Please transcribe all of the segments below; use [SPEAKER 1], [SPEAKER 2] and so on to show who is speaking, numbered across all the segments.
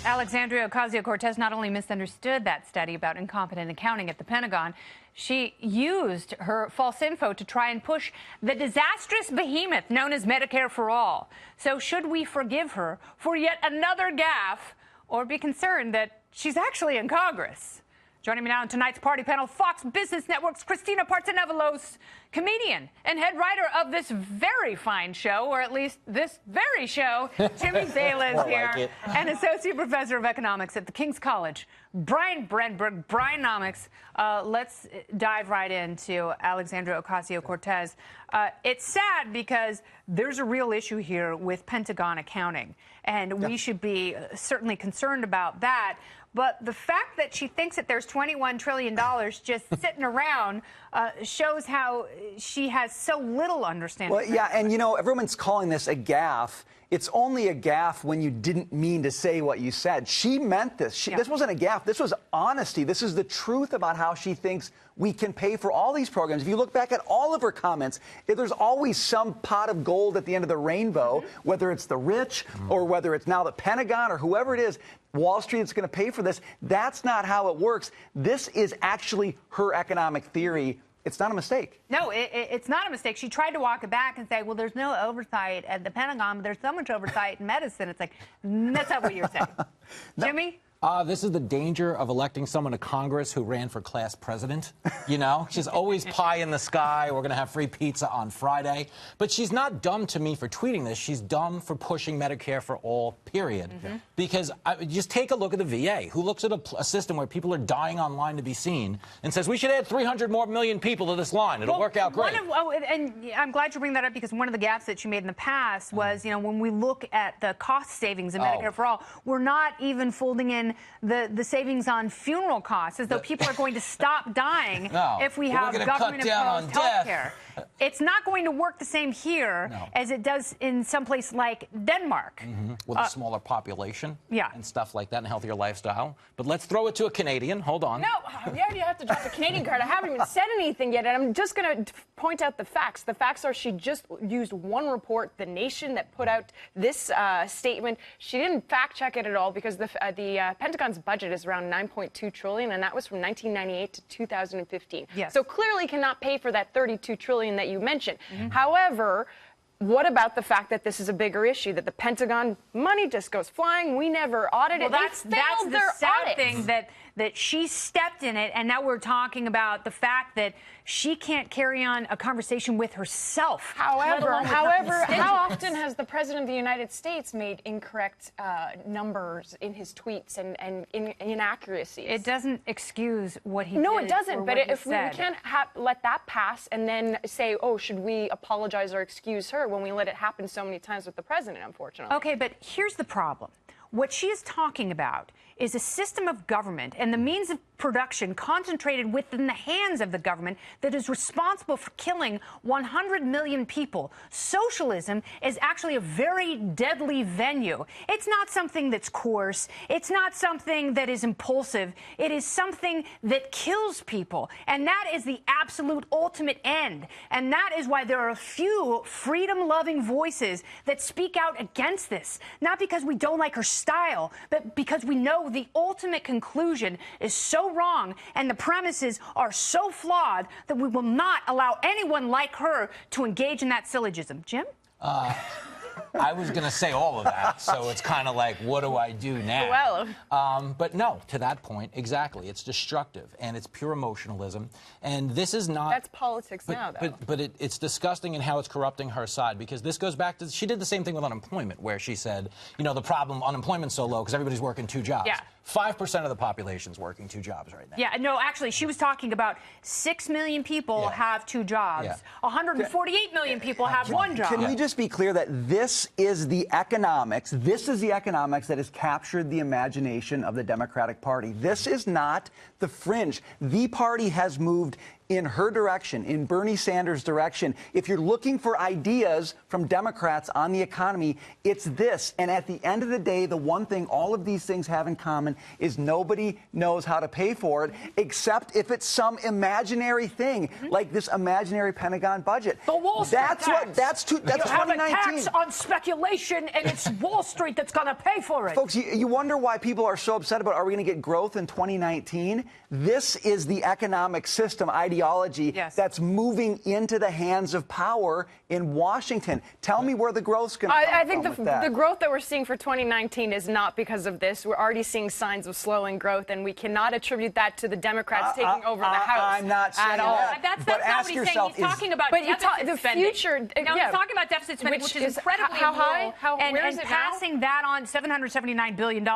[SPEAKER 1] Alexandria Ocasio-Cortez not only misunderstood that study about incompetent accounting at the Pentagon, she used her false info to try and push the disastrous behemoth known as Medicare for All. So should we forgive her for yet another gaffe or be concerned that she's actually in Congress? Joining me now on tonight's party panel, Fox Business Network's Kristina Partsinevelos, comedian and head writer of this very fine show, or at least this very show. Jimmy Failla is here, and associate professor of economics at the King's College, Brenberg, Bryanomics. Let's dive right into Alexandria Ocasio-Cortez. It's sad because there's a real issue here with Pentagon accounting, and we should be certainly concerned about that. But the fact that she thinks that there's $21 trillion just sitting around shows how she has so little understanding.
[SPEAKER 2] Well, yeah, and you know, everyone's calling this a gaffe. It's only a gaffe when you didn't mean to say what you said. She meant this. This wasn't a gaffe. This was honesty. This is the truth about how she thinks we can pay for all these programs. If you look back at all of her comments, there's always some pot of gold at the end of the rainbow, whether it's the rich or whether it's now the Pentagon or whoever it is. Wall Street is going to pay for this. That's not how it works. This is actually her economic theory. It's not a mistake.
[SPEAKER 1] No, it's not a mistake. She tried to walk it back and say, well, there's no oversight at the Pentagon, but there's so much oversight in medicine. It's like, that's not what you're saying. No. Jimmy?
[SPEAKER 3] This is the danger of electing someone to Congress who ran for class president. You know, she's always pie in the sky. We're going to have free pizza on Friday. But she's not dumb to me for tweeting this. She's dumb for pushing Medicare for all, period. Because just take a look at the VA, who looks at a system where people are dying online to be seen and says, we should add 300 more million people to this line. It'll work out great.
[SPEAKER 1] And I'm glad you bring that up, because one of the gaps that she made in the past was, you know, when we look at the cost savings in Medicare for All, we're not even folding in the savings on funeral costs, as though people are going to stop dying if we have government-imposed health care. It's not going to work the same here as it does in some place like Denmark.
[SPEAKER 3] With a smaller population and stuff like that, and a healthier lifestyle. But let's throw it to a Canadian. Hold on.
[SPEAKER 4] No, you have to drop the Canadian card. I haven't even said anything yet, and I'm just going to point out the facts. The facts are she just used one report, The Nation, that put out this statement. She didn't fact-check it at all, because the Pentagon's budget is around $9.2 trillion, and that was from 1998 to 2015. So clearly cannot pay for that $32 trillion that you mentioned. However, what about the fact that this is a bigger issue, that the Pentagon money just goes flying? We never audited it.
[SPEAKER 1] Well, that's the sad thing, that she stepped in it, and now we're talking about the fact that she can't carry on a conversation with herself.
[SPEAKER 4] However, how often has the President of the United States made incorrect numbers in his tweets and inaccuracies?
[SPEAKER 1] It doesn't excuse what he did.
[SPEAKER 4] No, it doesn't. But if we can't let that pass and then say, oh, should we apologize or excuse her, when we let it happen so many times with the president, unfortunately.
[SPEAKER 1] Okay, but here's the problem. What she is talking about is a system of government and the means of production concentrated within the hands of the government that is responsible for killing 100 million people. Socialism is actually a very deadly venue. It's not something that's coarse. It's not something that is impulsive. It is something that kills people. And that is the absolute ultimate end. And that is why there are a few freedom-loving voices that speak out against this. Not because we don't like her style, but because we know the ultimate conclusion is so wrong and the premises are so flawed that we will not allow anyone like her to engage in that syllogism. Jim?
[SPEAKER 3] I was going to say all of that, so it's kind of like, what do I do now?
[SPEAKER 4] Well,
[SPEAKER 3] but no, to that point, exactly. It's destructive, and it's pure emotionalism. And this is not...
[SPEAKER 4] That's politics now, though.
[SPEAKER 3] But it's disgusting in how it's corrupting her side, because this goes back to... She did the same thing with unemployment, where she said, you know, the problem, unemployment's so low because everybody's working 2 jobs. 5% of the population's working 2 jobs right now.
[SPEAKER 1] Yeah, no, actually, she was talking about 6 million people have 2 jobs. 148 million people have 1 job.
[SPEAKER 2] Can we just be clear that this is the economics that has captured the imagination of the Democratic Party? This is not the fringe. The party has moved in her direction, in Bernie Sanders' direction. If you're looking for ideas from Democrats on the economy, it's this. And at the end of the day, the one thing all of these things have in common is nobody knows how to pay for it, except if it's some imaginary thing, like this imaginary Pentagon budget.
[SPEAKER 5] The Wall Street
[SPEAKER 2] That's
[SPEAKER 5] tax.
[SPEAKER 2] that's
[SPEAKER 5] You have a
[SPEAKER 2] 2019.
[SPEAKER 5] tax on speculation, and it's Wall Street that's going to pay for it.
[SPEAKER 2] Folks, you wonder why people are so upset about, are we going to get growth in 2019? This is the economic system ideology that's moving into the hands of power in Washington. Tell me where the growth's going to come from.
[SPEAKER 4] I think the growth that we're seeing for 2019 is not because of this. We're already seeing signs of slowing growth, and we cannot attribute that to the Democrats taking over the House.
[SPEAKER 2] I'm not saying
[SPEAKER 4] at all.
[SPEAKER 2] that.
[SPEAKER 1] That's
[SPEAKER 2] But
[SPEAKER 1] not
[SPEAKER 2] ask
[SPEAKER 1] what he's
[SPEAKER 2] yourself,
[SPEAKER 1] saying. He's talking about deficit spending.
[SPEAKER 4] Future,
[SPEAKER 1] no, he's talking about deficit spending, which is incredibly
[SPEAKER 4] how high?
[SPEAKER 1] immoral,
[SPEAKER 4] Where is
[SPEAKER 1] and
[SPEAKER 4] it
[SPEAKER 1] passing that on $779 billion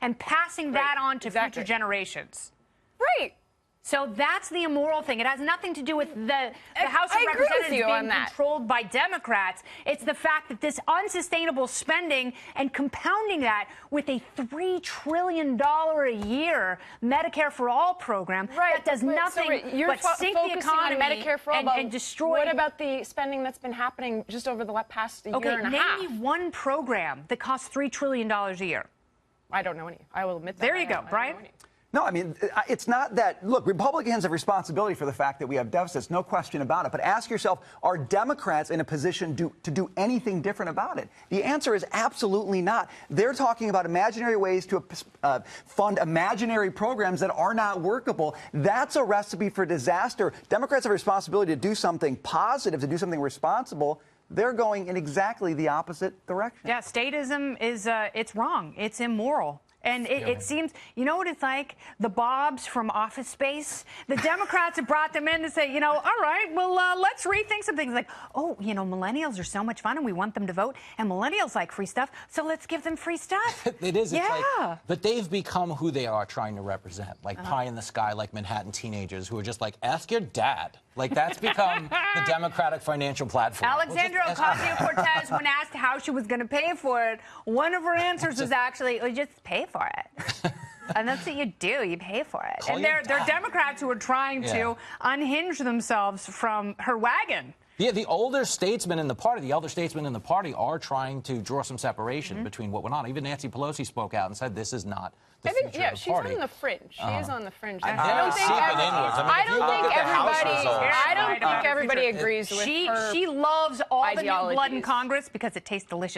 [SPEAKER 1] and passing that on to future generations.
[SPEAKER 4] Right.
[SPEAKER 1] So that's the immoral thing. It has nothing to do with the House of
[SPEAKER 4] I agree with
[SPEAKER 1] Representatives
[SPEAKER 4] you on
[SPEAKER 1] being
[SPEAKER 4] that.
[SPEAKER 1] controlled by Democrats. It's the fact that this unsustainable spending and compounding that with a $3 trillion a year Medicare for All program that does nothing but sink the economy
[SPEAKER 4] on Medicare for All,
[SPEAKER 1] and destroy.
[SPEAKER 4] What about the spending that's been happening just over the past year and a half?
[SPEAKER 1] Name me one program that costs $3 trillion a year.
[SPEAKER 4] I don't know any. I will admit that.
[SPEAKER 1] There you go, Brian.
[SPEAKER 2] No, I mean, it's not that. Look, Republicans have responsibility for the fact that we have deficits, no question about it. But ask yourself, are Democrats in a position to do anything different about it? The answer is absolutely not. They're talking about imaginary ways to fund imaginary programs that are not workable. That's a recipe for disaster. Democrats have a responsibility to do something positive, to do something responsible. They're going in exactly the opposite direction.
[SPEAKER 1] Yeah, statism is it's wrong. It's immoral. And it seems, you know what it's like? The Bobs from Office Space. The Democrats have brought them in to say, all right, well, let's rethink some things. Like, oh, millennials are so much fun and we want them to vote. And millennials like free stuff, so let's give them free stuff.
[SPEAKER 3] It is.
[SPEAKER 1] Yeah.
[SPEAKER 3] It's like, but they've become who they are trying to represent. Like pie in the sky, like Manhattan teenagers who are just like, ask your dad. Like, that's become the Democratic financial platform.
[SPEAKER 1] Alexandria Ocasio-Cortez, when asked how she was going to pay for it, one of her answers was actually, just pay for it. And that's what you do. You pay for it. And they're Democrats who are trying to unhinge themselves from her wagon.
[SPEAKER 3] Yeah, the older statesmen in the party, are trying to draw some separation between what went on. Even Nancy Pelosi spoke out and said this is not the future of the party.
[SPEAKER 4] She's on the fringe. She is on the fringe.
[SPEAKER 3] I
[SPEAKER 4] don't think everybody agrees with her
[SPEAKER 1] She loves all the new blood in
[SPEAKER 4] ideologies.
[SPEAKER 1] Congress because it tastes delicious.